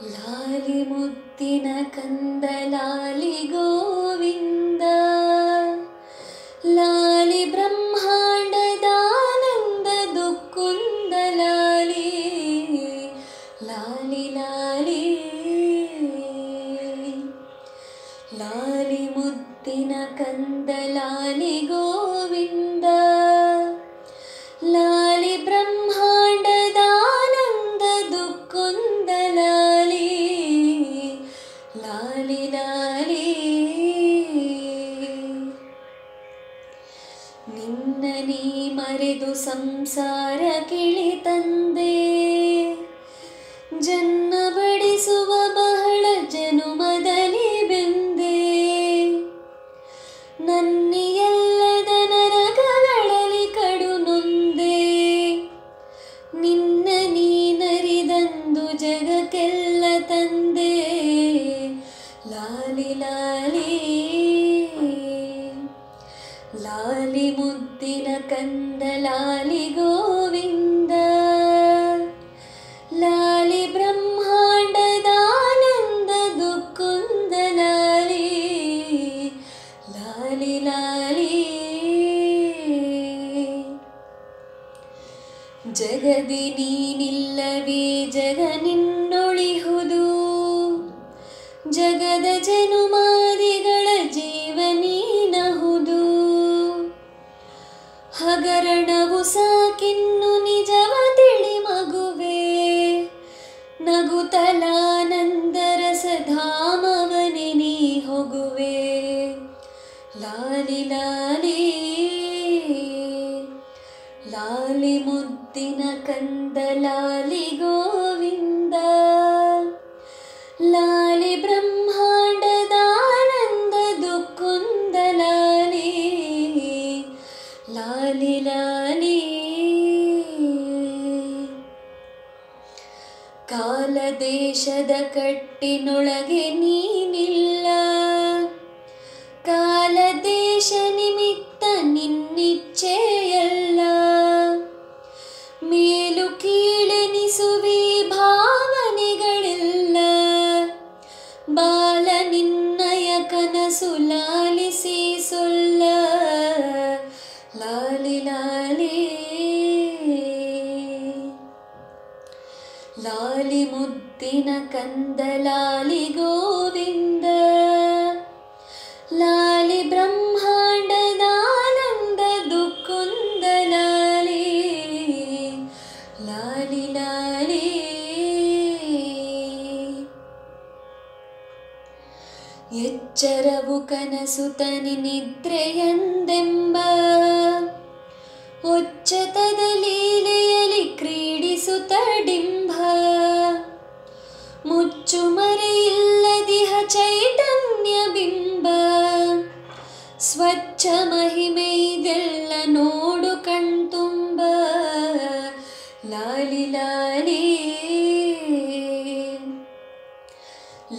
ಲಾಲಿ ಮುತ್ತಿನ ಕಂದ ಲಾಲಿ ಗೋವಿಂದ, ಲಾಲಿ ಬ್ರಹ್ಮಾಂಡದಾನಂದ ದುಕ್ಕುಂದ ಲಾಲಿ, ಲಾಲಿ ಲಾಲಿ ಲಾಲಿ ಮುತ್ತಿನ ಕಂದ ಲಾಲಿ ಗೋವಿಂದ, ಲಾಲಿ ಬ್ರಹ್ಮಾಂಡದಾನಂದ ದುಕ್ಕುಂದ ಲಾಲಿ, ಲಾಲಿ ಲಾಲಿ ನಿನ್ನ ನೀ ಮರೆದು ಸಂಸಾರ ಕಿಳಿ ತಂದೆ, ಜನ್ಮ ಬಡಿಸುವ ಬಹಳ ಜನುಮದಲ್ಲಿ ಬೆಂದೆ, ನನ್ನಿಯಲ್ಲದ ನರಕಗಳಲ್ಲಿ ಕಡು ನೊಂದೆ, ನಿನ್ನ ನೀನರಿದಂದು ಜಗಕ್ಕೆಲ್ಲ ತಂದೆ, ಲಾಲಿ ಲಾಲಿ ಲಾಲಿ ಮುದ್ದಿನ ಕಂದ ಲಾಲಿ ಗೋವಿಂದ, ಲಾಲಿ ಬ್ರಹ್ಮಾಂಡದಾನಂದ ದುಕ್ಕುಂದ ಲಾಲಿ, ಲಾಲಿ ಲಾಲಿ ಜಗದಿ ನೀನಿಲ್ಲವೇ ಜಗ ನಿನ್ನೊಳಿಹುದು, ಜಗದ ಜನುಮಾದಿಗಳ ಜೀವ ನೀನಹುದು, ಹಗರಣವು ಸಾಕಿನ್ನು ನಿಜವ ತಿಳಿ ಮಗುವೆ, ನಗುತ್ತಲಾನಂದ ರಸಧಾಮವನೆ ನೀ ಹೋಗುವೆ, ಲಾಲಿ ಲಾಲಿ ಲಾಲಿ ಮುದ್ದಿನ ಕಂದ ಲಾಲಿ ಗೋವಿಂದ, ಲಾಲಿ ಬ್ರಹ್ಮಾಂಡದಾನಂದ ದುಕ್ಕುಂದ ಲಾಲಿ, ಲಾಲಿ ಲಾಲಿ ಕಾಲ ದೇಶದ ಕಟ್ಟಿನೊಳಗೆ ನೀನಿಲ್ಲ, ಕಾಲ ದೇಶ ನಿಮಿತ್ತ ನಿನ್ನಿಚ್ಛೆಯಲ್ಲ, ಮೇಲು ಕೀಳೆನಿಸುವಿ ಭಾವನೆಗಳೆಲ್ಲ, ಬಾಲ ನಿನ್ನಯ ಕನಸು ಲಾಲಿಸಿ ಸೊಲ್ಲ, ಲಾಲಿ ಲಾಲಿ ಲಾಲಿ ಮುದ್ದಿನ ಕಂದ ಲಾಲಿ ಗೋವಿಂದ, ಲಾಲಿ ಬ್ರಹ್ಮಾಂಡದಾನಂದ ದುಕ್ಕುಂದ ಲಾಲಿ, ಲಾಲಿ ಲಾಲಿ ಎಚ್ಚರವು ಕನಸು ತನಿ ನಿದ್ರೆಯಂದೆಂಬ, ಒಚ್ಚತದ ಲೀಲೆಯಲ್ಲಿ ಕ್ರೀಡಿಸುತ್ತ ಡಿಂಬ, ಮುಚ್ಚು ಮರೆಯಿಲ್ಲದಿಹ ಚೈತನ್ಯ ಬಿಂಬ, ಸ್ವಚ್ಛ ಮಹಿಮೆಯಿದೆಲ್ಲ ನೋಡು ಕಣ್ತುಂಬ, ಲಾಲಿ ಲಾಲಿ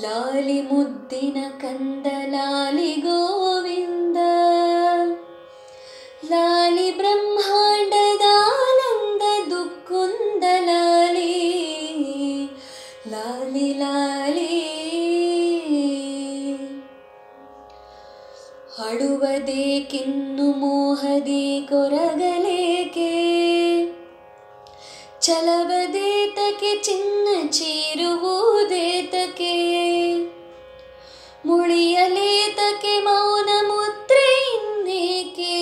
ಲಾಲಿ ಮುದ್ದಿನ ಕಂದ ಲಾಲಿ ಗೋವಿಂದ, ಲಾಲಿ ಬ್ರಹ್ಮಾಂಡದಾನಂದ ದುಕ್ಕುಂದ ಲಾಲಿ, ಲಾಲಿ ಲಾಲಿ ಅಳುವದೇಕಿನ್ನು ಮೋಹದಿ ಕೊರಗಲೇಕೆ, ಛಲವದೇತಕ್ಕೆ ಚಿನ್ನ ಚೀರುವುದೇತಕ್ಕೆ, ಮುಳಿಯಲೇತಕ್ಕೆ ಮೌನ ಮುದ್ರೆ ಇನ್ನೇಕೆ,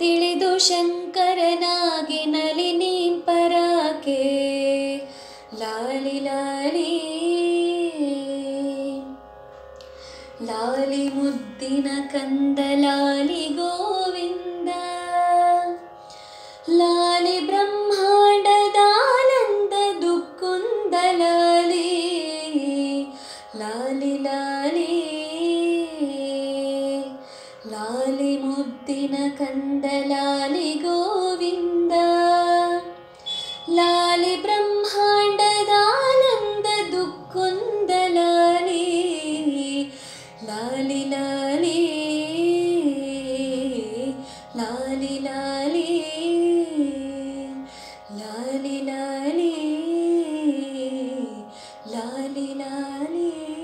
ತಿಳಿದು ಶಂಕರನಾಗಿ ನಲಿನಿ ಪರಾಕೆ, ಲಾಲಿ ಲಾಲಿ ಲಾಲಿ ಮುದ್ದಿನ ಕಂದ ಲಾಲಿ ಗೋವಿಂದ, ಲಾಲಿ ಬ್ರಹ್ಮಾಂಡದಾನಂದ ದುಕ್ಕುಂದ ಲಾಲಿ, ಲಾಲಿ ಲಾಲಿ ಲಾಲಿ ಮುದ್ದಿನ ಕಂದ ಲಾಲಿ ಗೋವಿಂದ, ಲಾಲಿ ಬ್ರಹ್ಮಾಂಡದಾನಂದ ದುಕ್ಕುಂದ ಲಾಲಿ, ಲಾಲಿ ಲಾಲಿ ಲಾಲಿ ಲಾಲಿ ಲಾಲಿ ಲಾಲಿ ಲಾಲಿ ಲಾಲಿ